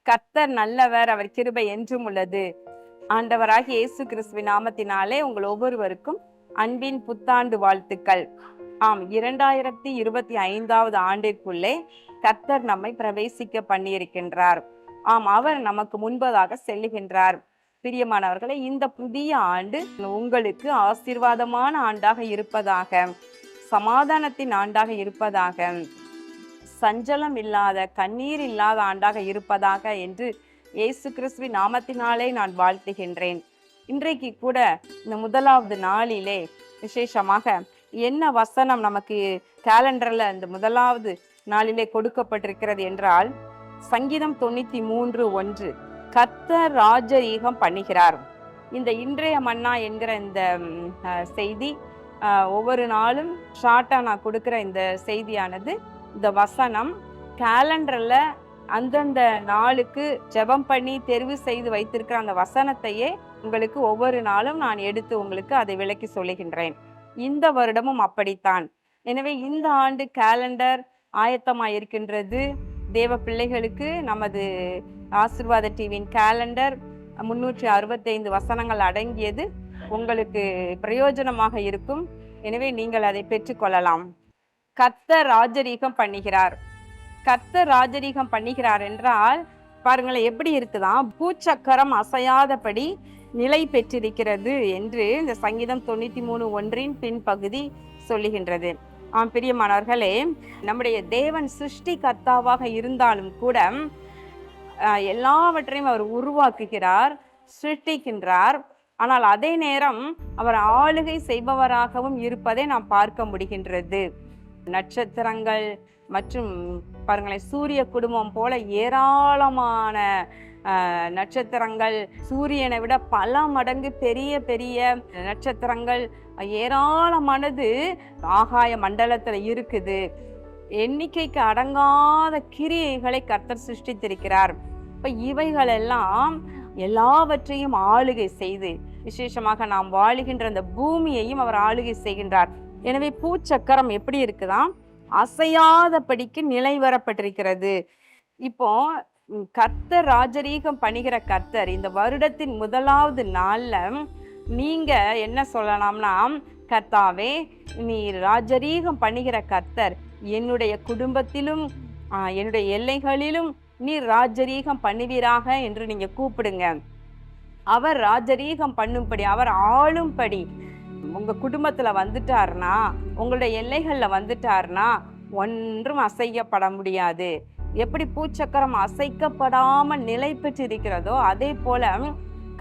கர்த்தர் நல்லவர், அவர் கிருபை என்றும் உள்ளது. ஆண்டவராகிய இயேசு கிறிஸ்துவின் நாமத்தினாலே உங்கள் ஒவ்வொருவருக்கும் அன்பின் புத்தாண்டு வாழ்த்துக்கள். 2025வது ஆண்டிற்குள்ளே கர்த்தர் நம்மை பிரவேசிக்க பண்ணியிருக்கின்றார். அவர் நமக்கு முன்பதாக செல்லுகின்றார். பிரியமானவர்களே, இந்த புதிய ஆண்டு உங்களுக்கு ஆசீர்வாதமான ஆண்டாக இருப்பதாக, சமாதானத்தின் ஆண்டாக இருப்பதாக, சஞ்சலம் இல்லாத, கண்ணீர் இல்லாத ஆண்டாக இருப்பதாக என்று இயேசு கிறிஸ்துவின் நாமத்தினாலே நான் வாழ்த்துகின்றேன். இன்றைக்கு கூட இந்த முதலாவது நாளிலே விசேஷமாக என்ன வசனம் நமக்கு கேலண்டர்ல இந்த முதலாவது நாளிலே கொடுக்கப்பட்டிருக்கிறது என்றால், சங்கீதம் 93:1, கர்த்தர் ராஜரீகம் பண்ணுகிறார். இந்த இன்றைய மன்னா என்கிற இந்த செய்தி ஒவ்வொரு நாளும் ஷார்ட்டா நான் கொடுக்கிற இந்த செய்தியானது, இந்த வசனம் கேலண்டர்ல அந்தந்த நாளுக்கு ஜெபம் பண்ணி தெரிவு செய்து வைத்திருக்கிற அந்த வசனத்தையே உங்களுக்கு ஒவ்வொரு நாளும் நான் எடுத்து உங்களுக்கு அதை விளக்கி சொல்லுகின்றேன். இந்த வருடமும் அப்படித்தான். எனவே இந்த ஆண்டு கேலண்டர் ஆயத்தமாயிருக்கின்றது. தேவ பிள்ளைகளுக்கு நமது ஆசீர்வாத டிவியின் கேலண்டர் 365 வசனங்கள் அடங்கியது உங்களுக்கு பிரயோஜனமாக இருக்கும். எனவே நீங்கள் அதை பெற்றுக்கொள்ளலாம். கர்த்தர் ராஜரீகம் பண்ணுகிறார். கர்த்தர் ராஜரீகம் பண்ணுகிறார் என்றால் பாருங்களேன், எப்படி இருக்குதான், பூச்சக்கரம் அசையாதபடி நிலை பெற்றிருக்கிறது என்று இந்த சங்கீதம் 93:1 பின்பகுதி சொல்லுகின்றது. பிரியமானவர்களே, நம்முடைய தேவன் சிருஷ்டி கர்த்தாவாக இருந்தாலும் கூட எல்லாவற்றையும் அவர் உருவாக்குகிறார், சிருஷ்டிக்கின்றார். ஆனால் அதே நேரம் அவர் ஆளுகை செய்பவராகவும் இருப்பதை நாம் பார்க்க முடிகின்றது. நட்சத்திரங்கள் மற்றும் பாருங்களேன், சூரிய குடும்பம் போல ஏராளமான நட்சத்திரங்கள், சூரியனை விட பல மடங்கு பெரிய பெரிய நட்சத்திரங்கள் ஏராளமானது ஆகாய மண்டலத்துல இருக்குது. எண்ணிக்கைக்கு அடங்காத கிரியைகளை கர்த்தர் சிருஷ்டித்திருக்கிறார். இப்ப இவைகள் எல்லாம் எல்லாவற்றையும் ஆளுகை செய்து, விசேஷமாக நாம் வாழுகின்ற அந்த பூமியையும் அவர் ஆளுகை செய்கின்றார். எனவே பூச்சக்கரம் எப்படி இருக்குதான், அசையாதபடிக்கு நிலை வரப்பட்டிருக்கிறது. இப்போ கர்த்தர் ராஜரீகம் பண்ணுகிற கர்த்தர் இந்த வருடத்தின் முதலாவது நாள்ல நீங்க என்ன சொல்லலாம்னா, கர்த்தாவே, நீ ராஜரீகம் பண்ணுகிற கர்த்தர், என்னுடைய குடும்பத்திலும் என்னுடைய எல்லைகளிலும் நீ ராஜரீகம் பண்ணுவீராக என்று நீங்க கூப்பிடுங்க. அவர் ராஜரீகம் பண்ணும்படி, அவர் ஆளும்படி உங்க குடும்பத்துல வந்துட்டாருன்னா, உங்களுடைய எல்லைகள்ல வந்துட்டாருன்னா ஒன்றும் அசைக்கப்பட முடியாது. எப்படி பூச்சக்கரம் அசைக்கப்படாம நிலை பெற்று இருக்கிறதோ, அதே போல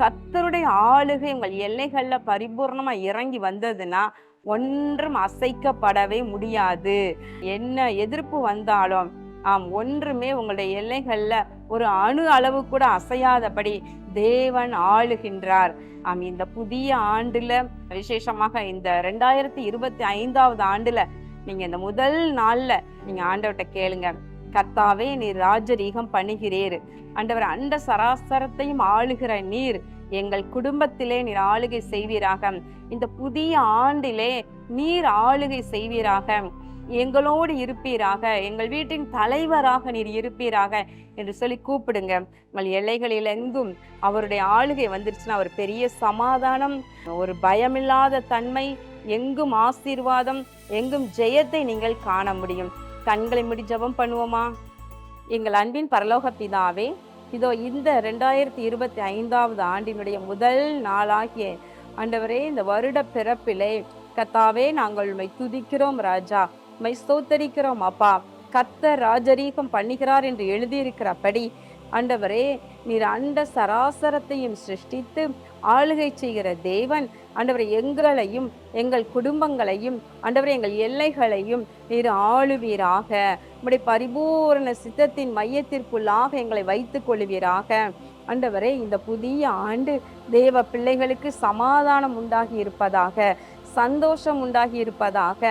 கர்த்தருடைய ஆளுகை உங்கள் எல்லைகள்ல பரிபூர்ணமா இறங்கி வந்ததுன்னா ஒன்றும் அசைக்கப்படவே முடியாது. என்ன எதிர்ப்பு வந்தாலும் ஒன்றுமே உங்களுடைய எல்லைகள்ல ஒரு அணு அளவு கூட அசையாதபடி தேவன் ஆளுகின்றார். இந்த புதிய ஆண்டுல, விசேஷமாக இந்த 2025வது ஆண்டுல நீங்க இந்த முதல் நாள்ல நீங்க ஆண்டவர்கிட்ட கேளுங்க, கர்த்தாவே, நீர் ராஜரீகம் பண்ணுகிறீர். ஆண்டவர், அண்ட சராசரத்தையும் ஆளுகிற நீர் எங்கள் குடும்பத்திலே நீர் ஆளுகை செய்வீராக. இந்த புதிய ஆண்டிலே நீர் ஆளுகை செய்வீராக, எங்களோடு இருப்பீராக, எங்கள் வீட்டின் தலைவராக நீர் இருப்பீராக என்று சொல்லி கூப்பிடுங்க. உங்கள் எல்லைகளில் எங்கும் அவருடைய ஆளுகை வந்துருச்சுன்னா ஒரு பெரிய சமாதானம், ஒரு பயமில்லாத தன்மை, எங்கும் ஆசீர்வாதம், எங்கும் ஜெயத்தை நீங்கள் காண முடியும். கண்களை மூடி ஜெபம் பண்ணுவோமா? எங்கள் அன்பின் பரலோக பிதாவே, இதோ இந்த 2025வது ஆண்டினுடைய முதல் நாளாகிய ஆண்டவரே, இந்த வருட பிறப்பிலே கர்த்தாவே, நாங்கள் உம்மை துதிக்கிறோம் ராஜா, உம்மை ஸ்தோத்தரிக்கிறோம் அப்பா. கர்த்தர் ராஜரீகம் பண்ணுகிறார் என்று எழுதியிருக்கிறபடி ஆண்டவரே, நீர் அண்ட சராசரத்தையும் சிருஷ்டித்து ஆளுகை செய்கிற தேவன். ஆண்டவரே, எங்களையும் எங்கள் குடும்பங்களையும் ஆண்டவரே எங்கள் எல்லைகளையும் நீர் ஆளுவீராக. உம்முடைய பரிபூரண சித்தத்தின் மையத்திற்குள்ளாக எங்களை வைத்துக் கொள்வீராக. ஆண்டவரே, இந்த புதிய ஆண்டு தேவ பிள்ளைகளுக்கு சமாதானம் உண்டாகி இருப்பதாக, சந்தோஷம் உண்டாகி இருப்பதாக.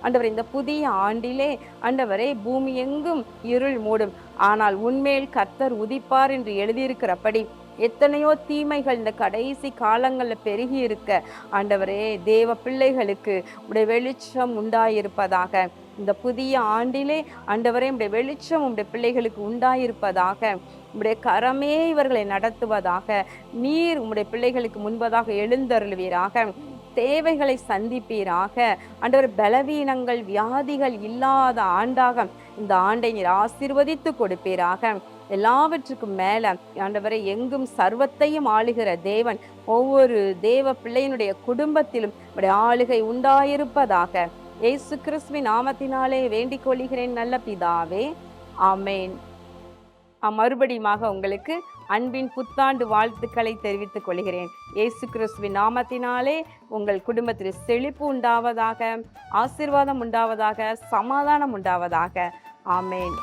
ஆண்டவரே, இந்த புதிய ஆண்டிலே ஆண்டவரே பூமி எங்கும் இருள் மூடும், ஆனால் உன்மேல் கர்த்தர் உதிப்பார் என்று எழுதியிருக்கிறபடி எத்தனையோ தீமைகள் இந்த கடைசி காலங்களில் பெருகி இருக்க ஆண்டவரே, தேவ பிள்ளைகளுக்கு உடைய வெளிச்சம் உண்டாயிருப்பதாக. இந்த புதிய ஆண்டிலே ஆண்டவரே, உடைய வெளிச்சம் உடைய பிள்ளைகளுக்கு உண்டாயிருப்பதாக. உடைய கரமே இவர்களை நடத்துவதாக. நீர் உடைய பிள்ளைகளுக்கு முன்பதாக எழுந்தருள்வீராக. தேவைகளை சந்திப்பீராக. ஆண்டவர், பலவீனங்கள் வியாதிகள் இல்லாத ஆண்டாக இந்த ஆண்டை நீர் ஆசீர்வதித்து கொடுப்பீராக. எல்லாவற்றுக்கும் மேல ஆண்டவரை, எங்கும் சர்வத்தையும் ஆளுகிற தேவன் ஒவ்வொரு தேவ பிள்ளையினுடைய குடும்பத்திலும் உடைய ஆளுகை உண்டாயிருப்பதாக. இயேசு கிறிஸ்துவின் நாமத்தினாலே வேண்டிக் கொள்கிறேன் நல்ல பிதாவே, ஆமேன். மறுபடியுமாக உங்களுக்கு அன்பின் புத்தாண்டு வாழ்த்துக்களை தெரிவித்துக் கொள்கிறேன். இயேசு கிறிஸ்துவின் நாமத்தினாலே உங்கள் குடும்பத்தில் செழிப்பு உண்டாவதாக, ஆசீர்வாதம் உண்டாவதாக, சமாதானம் உண்டாவதாக. ஆமேன்.